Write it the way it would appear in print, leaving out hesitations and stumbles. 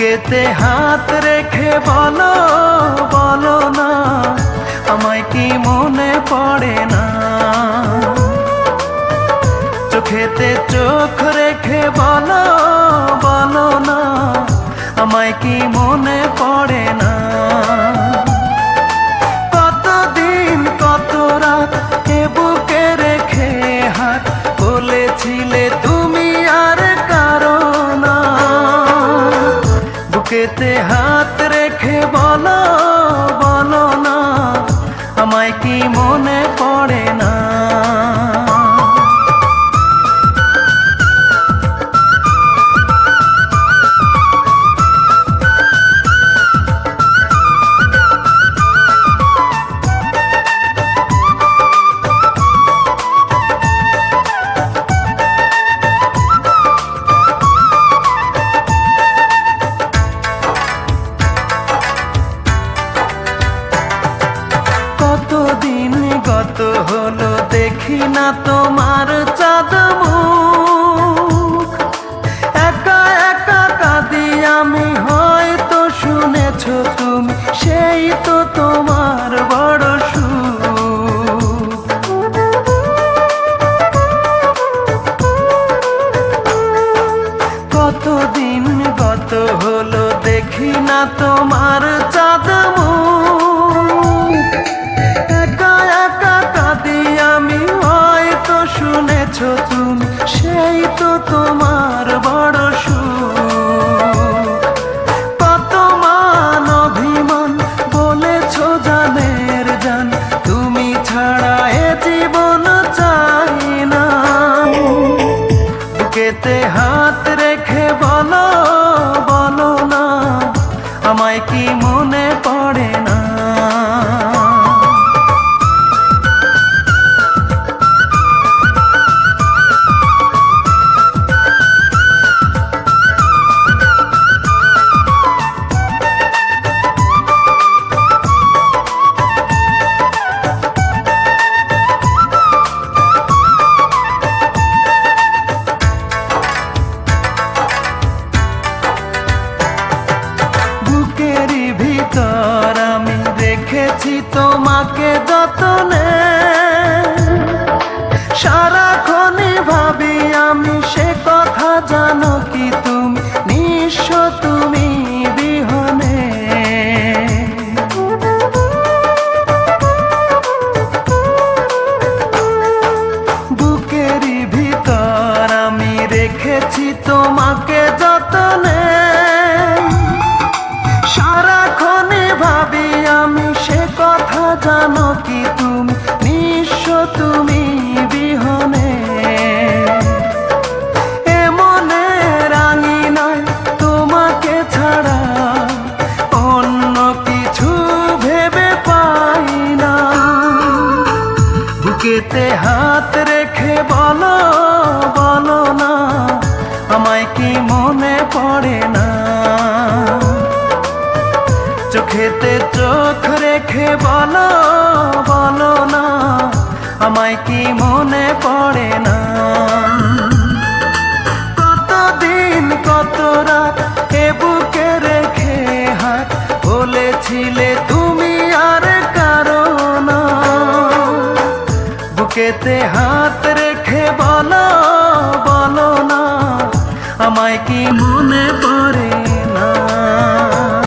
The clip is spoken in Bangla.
বুকেতে হাত রেখে বলো বলো না, আমায় কি মনে পড়ে না? চোখেতে চোখ রেখে বলো বলো না, আমায় কি মনে পড়ে না? কতদিন কত রাত এ বুকে রেখে হাত বলেছিলে তুমি আর কারো না। বুকেতে হাত রেখে বলো বলো না, আমায় কি মনে পড়ে না? কতদিন গত হলো দেখি না তোমার চাঁদ মুখ, একা একা কাঁদি আমি, হয়তো শুনেছো তুমি, সেই তো তোমার বড় সুখ। কতদিন গত হলো দেখি না তোমার চাঁদ মুখ, একা একা কাঁদি আমি, হয়তো শুনেছো তুমি, সেই তো তোমার বড় সুখ। কত মান অভিমান বলেছো জানের জান, তুমি ছাড়া এ জীবন চাই না। বুকেতে হাত রেখে বলো বলো না, আমায় কি মনে পড়ে না? বুকেরই ভিতর আমি রেখেছি তোমাকে যতনে, সারাক্ষণই ভাবি আমি সে কথা, জানো কি তুমি নিঃস্ব তুমি বিহনে। বুকেরই ভিতর আমি রেখেছি তোমাকে যতনে, সারাক্ষণই ভাবি আমি সে কথা, জানো কি তুমি নিঃস্ব তুমি বিহনে। এমনে রাঙি নাই তোমাকে ছাড়া, অন্য কিছু ভেবে পাই না। বুকেতে হাত রেখে বলো বলো না, আমায় কি মনে পড়ে না? চোখেতে চোখ রেখে বলো বলো না, আমায় কি মনে পড়ে না? কতদিন কত রাত এ বুকে রেখে হাত বলেছিলে তুমি আর কারো না। বুকেতে হাত রেখে বলো বলো না, আমায় কি